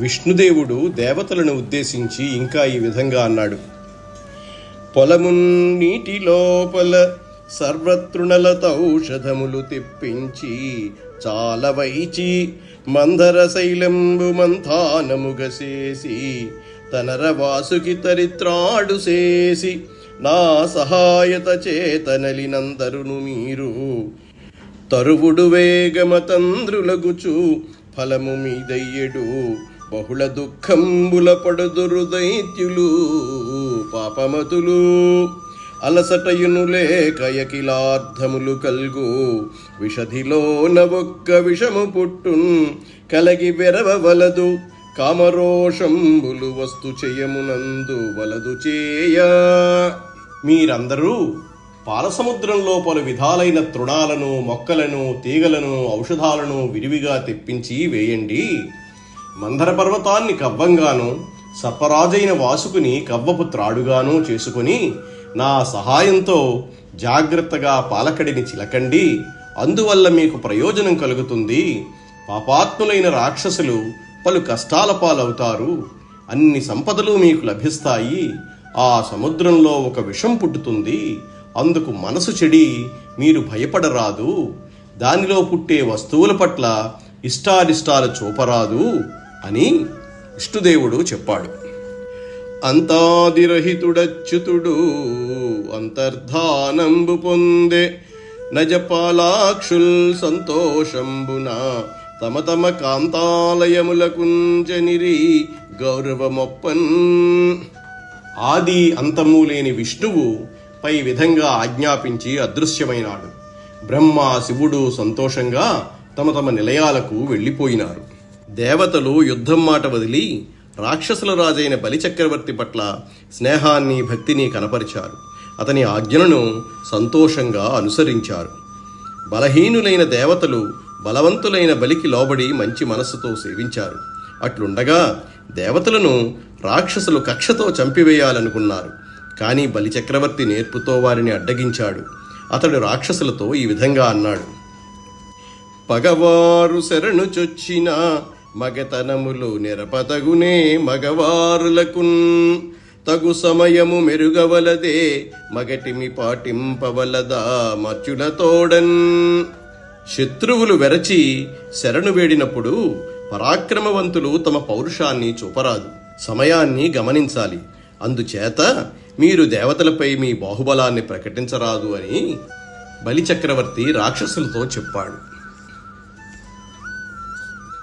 విష్ణుదేవుడు దేవతలను ఉద్దేశించి ఇంకా ఈ విధంగా అన్నాడు. పొలమున్నీటి లోపల సర్వతృణలతౌషధములు తెప్పించి చాలవైచి మందర శైలంబు మంథానముగసేసి తనర వాసుకి తరిత్రాడు చేసి నా సహాయత చేతనలినందరును మీరు తరువుడు వేగమతంద్రులగుచు ఫలము మీదయ్యడు బహుళ దుఃఖంబుల పడుదురు దైత్యులు పాపమతులు అలసటయును లేకయకిలార్థములు కల్గు విషధిలోన ఒక్క విషము పుట్టున్ కలగి వెరవవలదు కామరోషంబులు వస్తు చేయమునందు వలదు చేయ. మీరందరూ పాలసముద్రంలో పలు విధాలైన తృణాలను, మొక్కలను, తీగలను, ఔషధాలను విరివిగా తెప్పించి వేయండి. మందర పర్వతాన్ని కవ్వంగాను, సర్పరాజైన వాసుకుని కవ్వపు త్రాడుగాను చేసుకుని నా సహాయంతో జాగ్రత్తగా పాలకడిని చిలకండి. అందువల్ల మీకు ప్రయోజనం కలుగుతుంది. పాపాత్ములైన రాక్షసులు పలు కష్టాల పాలవుతారు. అన్ని సంపదలు మీకు లభిస్తాయి. ఆ సముద్రంలో ఒక విషం పుట్టుతుంది. అందుకు మనసు చెడి మీరు భయపడరాదు. దానిలో పుట్టే వస్తువుల పట్ల ఇష్టానిష్టాలు చూపరాదు అని విష్ణుదేవుడు చెప్పాడు. అంతాదిరహితుడచ్యుతుడు అంతర్ధానంబు పొందే నజపాలాక్షుల్ సంతోషంబున తమ తమ కాంతాలయములకుంజనిరి గౌరవమొప్పన్. ఆది అంతము లేని విష్ణువు పై విధంగా ఆజ్ఞాపించి అదృశ్యమైనాడు. బ్రహ్మ, శివుడు సంతోషంగా తమ తమ నిలయాలకు వెళ్ళిపోయినారు. దేవతలు యుద్ధం మాట వదిలి రాక్షసుల రాజైన బలిచక్రవర్తి పట్ల స్నేహాన్ని, భక్తిని కనపరిచారు. అతని ఆజ్ఞలను సంతోషంగా అనుసరించారు. బలహీనులైన దేవతలు బలవంతులైన బలికి లోబడి మంచి మనస్సుతో సేవించారు. అట్లుండగా దేవతలను రాక్షసులు కక్షతో చంపివేయాలనుకున్నారు. కానీ బలిచక్రవర్తి నేర్పుతో వారిని అడ్డగించాడు. అతడు రాక్షసులతో ఈ విధంగా అన్నాడు. పగవారు శరణు చొచ్చిన మగతనములు నిరపతగునే మగవారులకున్ తగు సమయము మెరుగవలదే మగటిమి పాటింపవలదా మర్చులతోడన్. శత్రువులు వెరచి శరణు వేడినప్పుడు పరాక్రమవంతులు తమ పౌరుషాన్ని చూపరాదు, సమయాన్ని గమనించాలి. అందుచేత మీరు దేవతలపై మీ బాహుబలాన్ని ప్రకటించరాదు అని బలిచక్రవర్తి రాక్షసులతో చెప్పాడు.